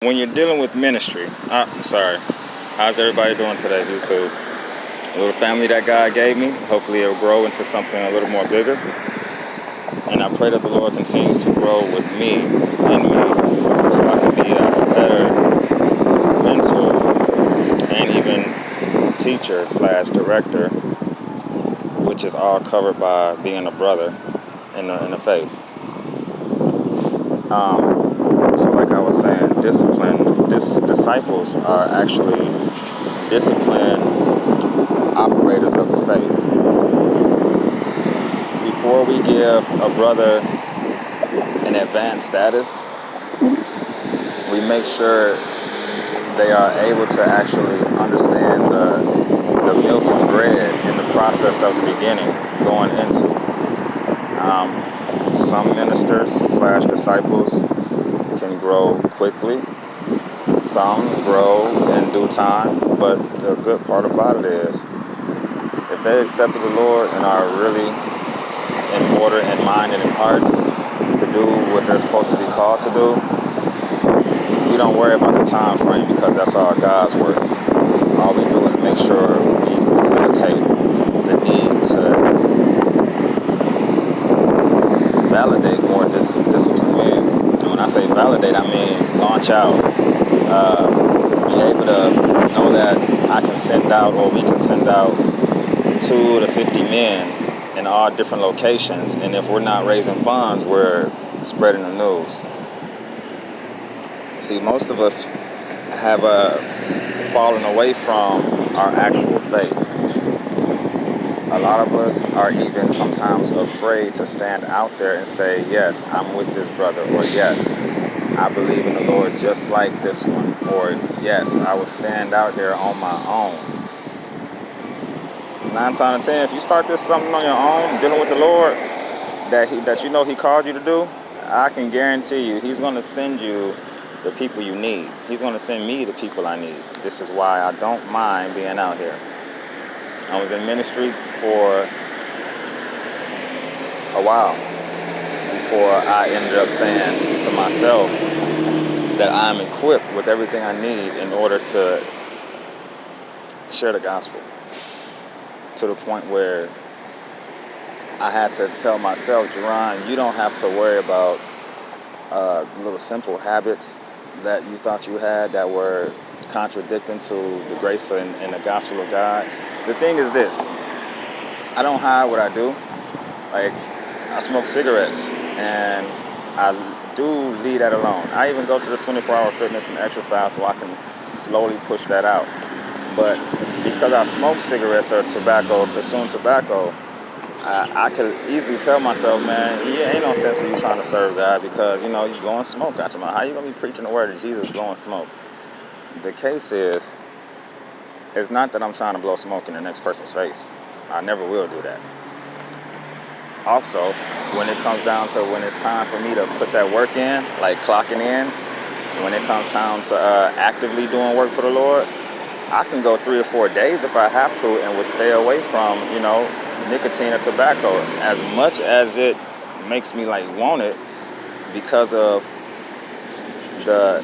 when you're dealing with ministry, I'm sorry. How's everybody doing today, YouTube? A little family that God gave me. Hopefully it'll grow into something a little more bigger. And I pray that the Lord continues to grow with me, in me, so I can be a better mentor and even teacher / director, which is all covered by being a brother in the faith. So like I was saying, disciples are actually disciplined operators of the faith. Before we give a brother an advanced status, we make sure they are able to actually understand the milk and bread in the process of the beginning going into. Some ministers / disciples can grow quickly. Some grow in due time. But the good part about it is, if they accepted the Lord and are really in order in mind and in heart to do what they're supposed to be called to do, we don't worry about the time frame, because that's all God's work. All we do is make sure we facilitate the need to validate more disciplined men. And when I say validate, I mean launch out. Be able to know that I can send out, or we can send out 2 to 50 men in all different locations. And if we're not raising funds, we're spreading the news. See, most of us have fallen away from our actual faith. A lot of us are even sometimes afraid to stand out there and say, yes, I'm with this brother, or yes, I believe in the Lord just like this one, or yes, I will stand out here on my own. 9 times out of 10, if you start this something on your own, dealing with the Lord, that you know He called you to do, I can guarantee you He's going to send you the people you need. He's going to send me the people I need. This is why I don't mind being out here. I was in ministry for a while before I ended up saying to myself that I'm equipped with everything I need in order to share the gospel, to the point where I had to tell myself, Jerron, you don't have to worry about little simple habits that you thought you had that were contradicting to the grace and the gospel of God. The thing is this: I don't hide what I do. Like, I smoke cigarettes, and I do leave that alone. I even go to the 24-hour fitness and exercise so I can slowly push that out. But because I smoke cigarettes or tobacco, consume tobacco, I could easily tell myself, man, yeah, ain't no sense for you trying to serve God, because, you know, you blowing smoke out your mouth. How you going to be preaching the word of Jesus blowing smoke? The case is, it's not that I'm trying to blow smoke in the next person's face. I never will do that. Also, when it comes down to when it's time for me to put that work in, like clocking in, when it comes time to actively doing work for the Lord, I can go 3 or 4 days if I have to, and would stay away from, you know, nicotine or tobacco, as much as it makes me like want it, because of the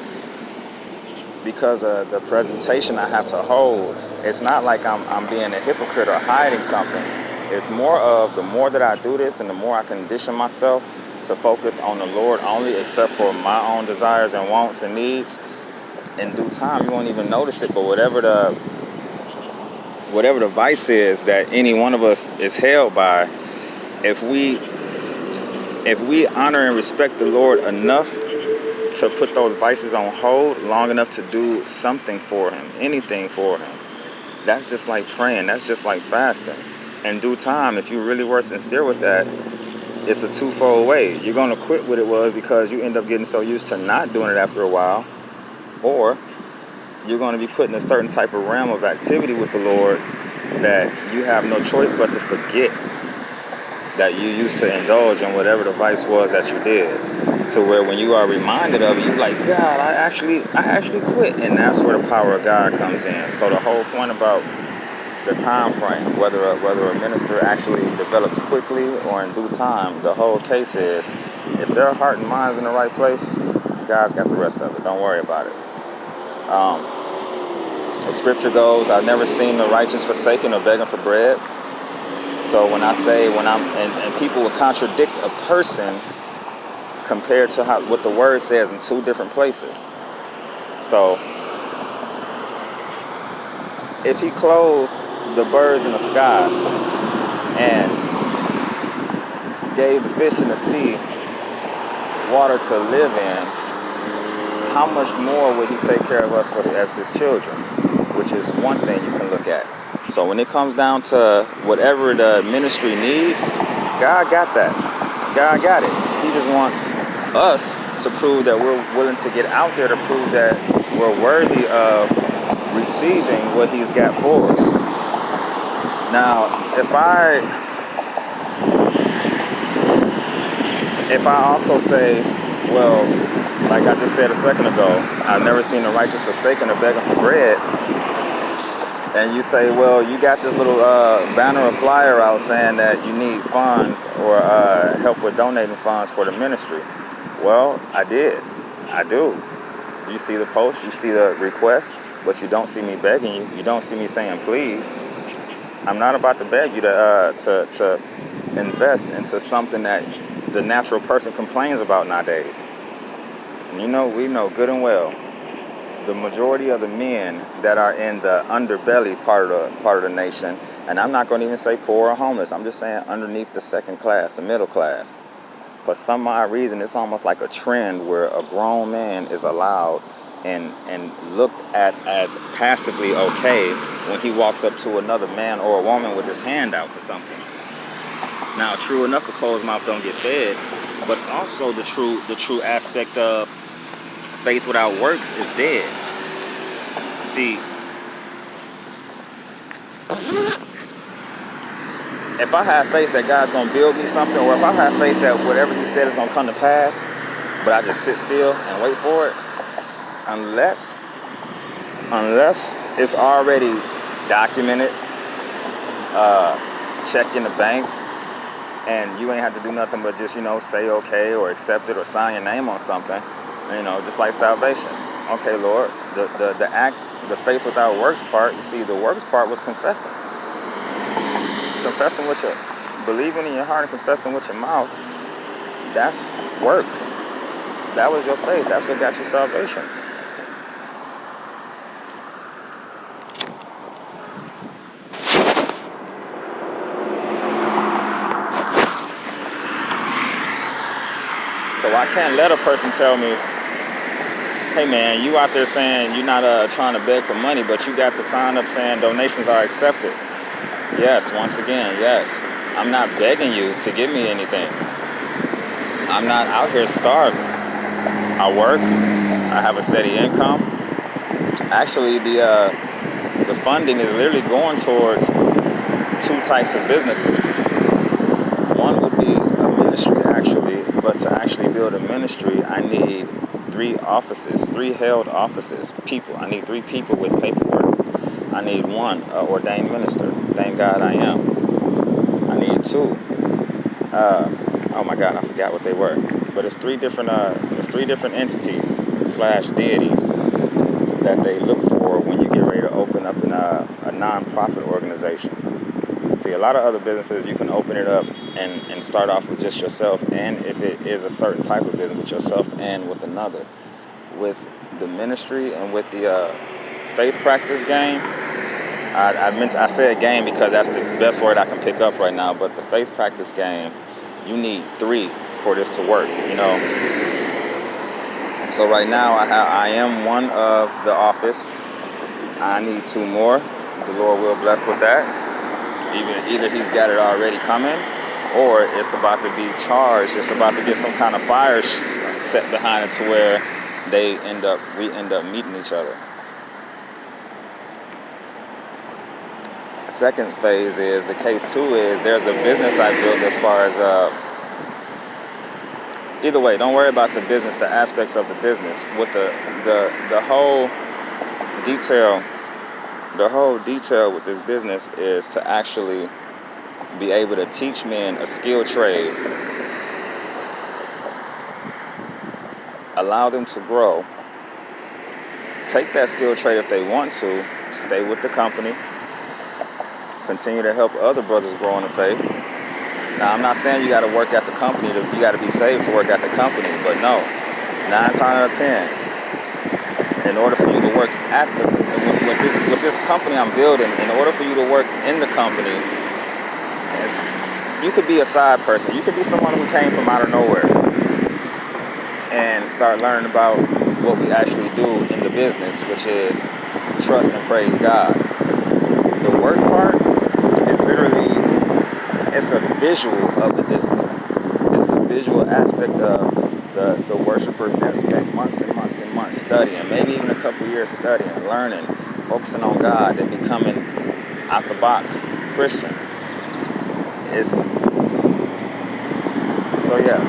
presentation I have to hold. It's not like I'm being a hypocrite or hiding something. It's more of, the more that I do this and the more I condition myself to focus on the Lord only, except for my own desires and wants and needs, in due time you won't even notice it. But whatever the vice is that any one of us is held by, if we honor and respect the Lord enough to put those vices on hold long enough to do something for Him, anything for Him, that's just like praying. That's just like fasting. In due time, if you really were sincere with that, it's a twofold way. You're going to quit what it was because you end up getting so used to not doing it after a while, or you're going to be put in a certain type of realm of activity with the Lord that you have no choice but to forget that you used to indulge in whatever the vice was that you did, to where when you are reminded of it, you're like, God, I actually quit. And that's where the power of God comes in. So the whole point about the time frame, whether a minister actually develops quickly or in due time, the whole case is, if their heart and mind's in the right place, God's got the rest of it. Don't worry about it. Um, the scripture goes, I've never seen the righteous forsaken or begging for bread. So when I say, and people would contradict a person compared to what the word says in two different places. So if he clothed the birds in the sky and gave the fish in the sea water to live in, how much more would he take care of us as his children? Which is one thing you can look at. So when it comes down to whatever the ministry needs, God got that. God got it. He just wants us to prove that we're willing to get out there to prove that we're worthy of receiving what he's got for us. Now, if I also say, well, like I just said a second ago, I've never seen the righteous forsaken or begging for bread, and you say, well, you got this little banner or flyer out saying that you need funds or help with donating funds for the ministry. Well, I do. You see the post, you see the request, but you don't see me begging you. You don't see me saying please. I'm not about to beg you to invest into something that the natural person complains about nowadays. And we know good and well, the majority of the men that are in the underbelly part of the nation, and I'm not going to even say poor or homeless, I'm just saying underneath the second class, the middle class. For some odd reason, it's almost like a trend where a grown man is allowed and looked at as passively okay when he walks up to another man or a woman with his hand out for something. Now, true enough, a closed mouth don't get fed, but also the true aspect of faith without works is dead. See, if I have faith that God's going to build me something, or if I have faith that whatever he said is going to come to pass, but I just sit still and wait for it, unless it's already documented, checked in the bank, and you ain't have to do nothing but just, say okay or accept it or sign your name on something, just like salvation. Okay, Lord, the faith without works part, you see, the works part was confessing. Confessing with your, believing in your heart and confessing with your mouth, that's works. That was your faith. That's what got you salvation. So I can't let a person tell me, hey man, you out there saying you're not trying to beg for money, but you got the sign up saying donations are accepted. Yes, once again, yes. I'm not begging you to give me anything. I'm not out here starving. I work. I have a steady income. Actually, the funding is literally going towards two types of businesses. One would be a ministry, actually, but to actually build a ministry, I need 3 offices, 3 held offices, people. I need 3 people with paperwork. I need 1 ordained minister. Thank God I am. I need 2. Oh my God, I forgot what they were. But it's 3 different entities / deities that they look for when you get ready to open up a non-profit organization. See, a lot of other businesses, you can open it up and start off with just yourself, and if it is a certain type of business, with yourself and with another. With the ministry and with the faith practice game, I said game because that's the best word I can pick up right now, but the faith practice game, you need 3 for this to work, So right now I am 1 of the office. I need 2 more. The Lord will bless with that. Either he's got it already coming, or it's about to be charged. It's about to get some kind of fire set behind it to where we end up meeting each other. Second phase is, the case 2 is, there's a business I built as far as either way, don't worry about the business, the aspects of the business. With the whole detail with this business is to actually be able to teach men a skilled trade, allow them to grow, take that skill trade if they want to, stay with the company, continue to help other brothers grow in the faith. Now, I'm not saying you got to work at the company, you got to be saved to work at the company, but no, 9 times out of 10, in order for you to work at with this company I'm building, in order for you to work in the company, you could be a side person. You could be someone who came from out of nowhere and start learning about what we actually do in the business, which is trust and praise God. The work part is literally, it's a visual of the discipline. It's the visual aspect of the worshipers that spend months and months and months studying, maybe even a couple years studying, learning, focusing on God, and becoming out the box Christian. So yeah,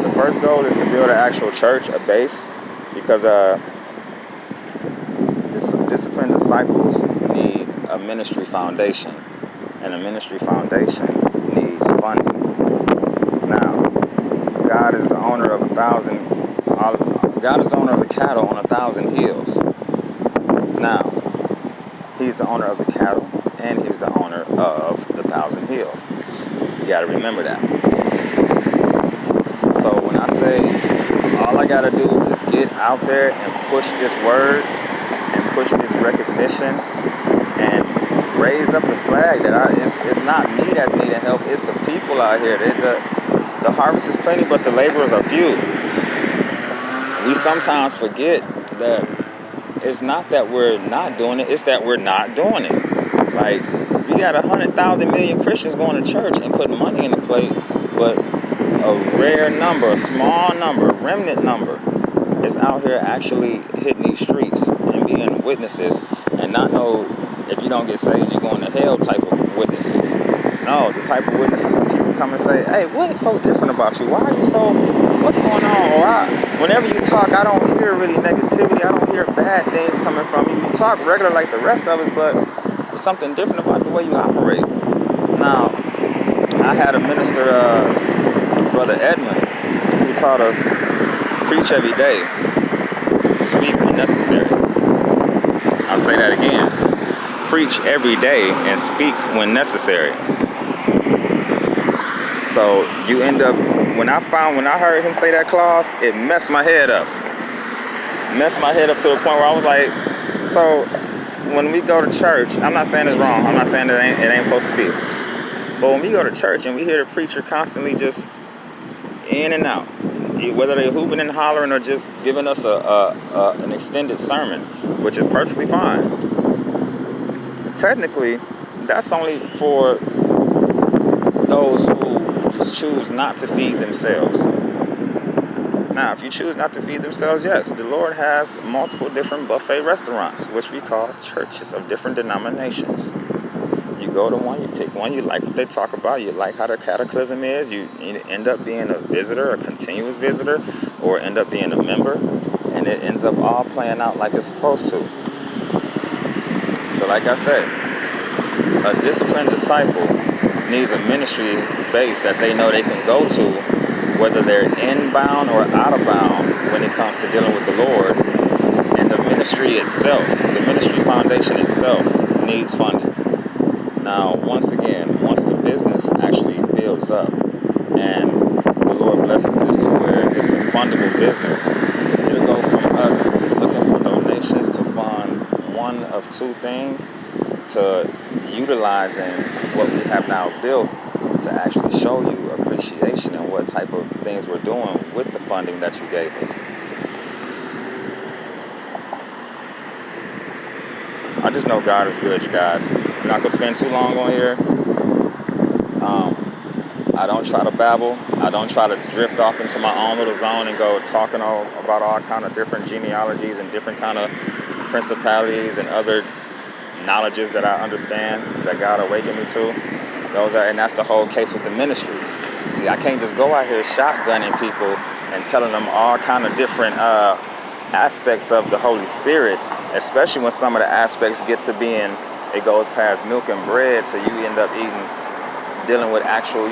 the first goal is to build an actual church, a base, because disciplined disciples need a ministry foundation, and a ministry foundation needs funding. Now, God is the owner of the cattle on 1,000 hills. Now, He's the owner of the cattle, and He's the owner of the 1,000 hills. You got to remember that. So when I say all I got to do is get out there and push this word and push this recognition and raise up the flag that it's not me that's needing help, it's the people out here. The harvest is plenty, but the laborers are few. We sometimes forget that it's not that we're not doing it, it's that we're not doing it. Like, we got 100,000 million Christians going to church and putting money in the plate, but a rare number, a small number, a remnant number is out here actually hitting these streets and being witnesses, and not know if you don't get saved, you're going to hell type of witnesses. No, the type of witnesses when people come and say, hey, what is so different about you? Why are you so, what's going on? Or whenever you talk, I don't hear really negativity. I don't hear bad things coming from you. You talk regular like the rest of us, but there's something different about the way you operate. Now, I had a minister, Brother Edmund, who taught us, preach every day, speak when necessary. I'll say that again. Preach every day and speak when necessary. So you end up, when I heard him say that clause, it messed my head up. Messed my head up to the point where I was like, so when we go to church, I'm not saying it's wrong. I'm not saying it ain't supposed to be. But when we go to church and we hear the preacher constantly just in and out, whether they're hooping and hollering or just giving us an extended sermon, which is perfectly fine. Technically, that's only for those who choose not to feed themselves. Now, if you choose not to feed themselves, yes, the Lord has multiple different buffet restaurants, which we call churches of different denominations. You go to one, you pick one, you like what they talk about, you like how their cataclysm is, you end up being a visitor, a continuous visitor, or end up being a member, and it ends up all playing out like it's supposed to. So like I said, a disciplined disciple needs a ministry base that they know they can go to, whether they're inbound or out of bound when it comes to dealing with the Lord. And the ministry itself, the ministry foundation itself, needs funding. Now, once the business actually builds up and the Lord blesses this to where it's a fundable business, it'll go from us looking for donations to fund one of two things to utilizing what we have now built to actually show you appreciation and what type of things we're doing with the funding that you gave us. I just know God is good, you guys. I'm not going to spend too long on here. I don't try to babble. I don't try to drift off into my own little zone and go talking about all kind of different genealogies and different kind of principalities and other knowledges that I understand that God awakened me to. And that's the whole case with the ministry. See, I can't just go out here shotgunning people and telling them all kind of different aspects of the Holy Spirit, especially when some of the aspects get to being, it goes past milk and bread, so you end up dealing with actual,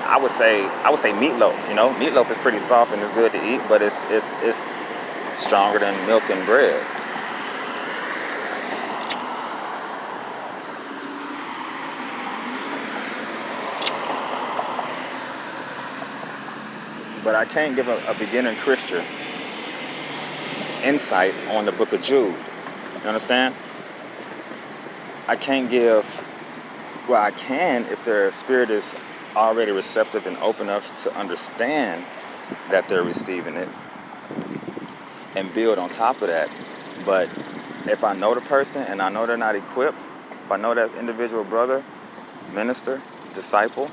I would say meatloaf. Meatloaf is pretty soft and it's good to eat, but it's stronger than milk and bread. But I can't give a beginner Christian insight on the book of Jude. You understand? I can't give, well, I can if their spirit is already receptive and open enough to understand that they're receiving it and build on top of that. But if I know the person and I know they're not equipped, if I know that individual brother, minister, disciple,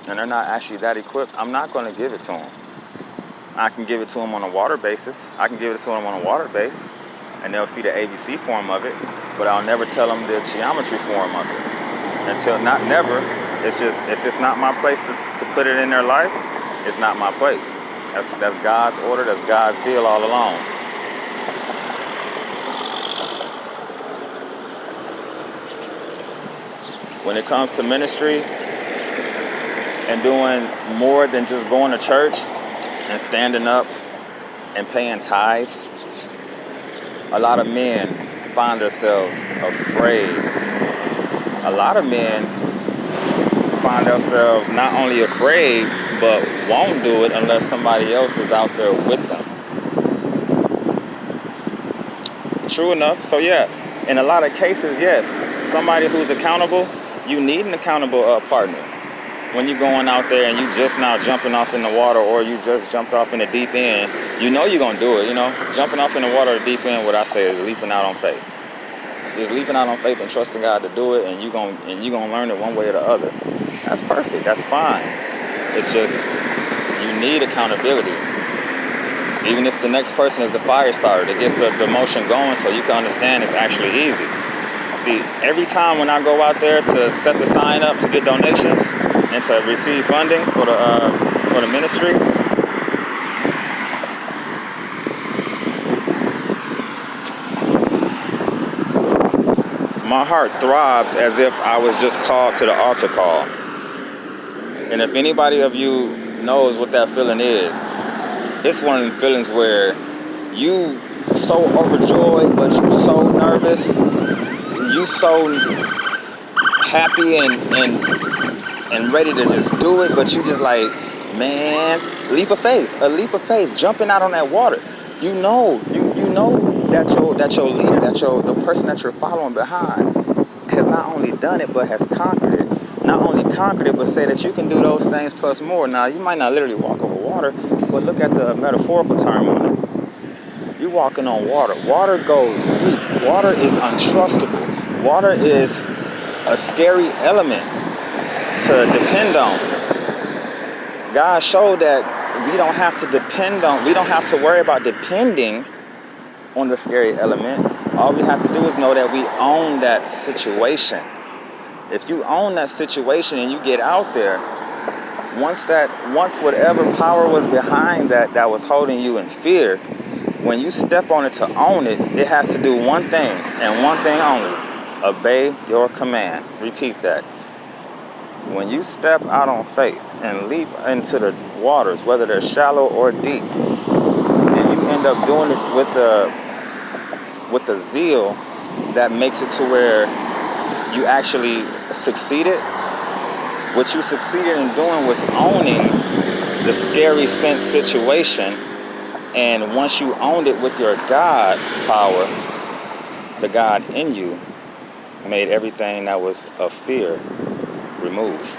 and they're not actually that equipped, I'm not going to give it to them. I can give it to them on a water basis. I can give it to them on a water base, and they'll see the ABC form of it, but I'll never tell them the geometry form of it. Until, not never, it's just, if it's not my place to put it in their life, it's not my place. That's God's order, that's God's deal all along. When it comes to ministry and doing more than just going to church and standing up and paying tithes, a lot of men find themselves afraid. A lot of men find themselves not only afraid, but won't do it unless somebody else is out there with them. True enough. So yeah, in a lot of cases, yes, somebody who's accountable, you need an accountable partner. When you're going out there and you just now jumping off in the water, or you just jumped off in the deep end, you know you're going to do it, you know. Jumping off in the water or the deep end, what I say is leaping out on faith. Just leaping out on faith and trusting God to do it, and you're going to learn it one way or the other. That's perfect. That's fine. It's just, you need accountability. Even if the next person is the fire starter that gets the motion going, so you can understand it's actually easy. See, every time when I go out there to set the sign up to get donations and to receive funding for the ministry, my heart throbs as if I was just called to the altar call. And if anybody of you knows what that feeling is, it's one of the feelings where you so overjoyed, but you so nervous, you so happy and ready to just do it, but you just like, man, a leap of faith, jumping out on that water. You know that your leader, the person that you're following behind has not only done it, but has conquered it. Not only conquered it, but say that you can do those things plus more. Now, you might not literally walk over water, but look at the metaphorical term on it. You're walking on water. Water goes deep. Water is untrustable. Water is a scary element to depend on. God showed that we don't have to worry about depending on the scary element. All we have to do is know that we own that situation. If you own that situation and you get out there, once whatever power was behind that was holding you in fear, when you step on it to own it, it has to do one thing and one thing only: obey your command. Repeat that. When you step out on faith and leap into the waters, whether they're shallow or deep, and you end up doing it with the zeal that makes it to where you actually succeeded. What you succeeded in doing was owning the scary sense situation, and once you owned it with your God power, the God in you made everything that was of fear remove.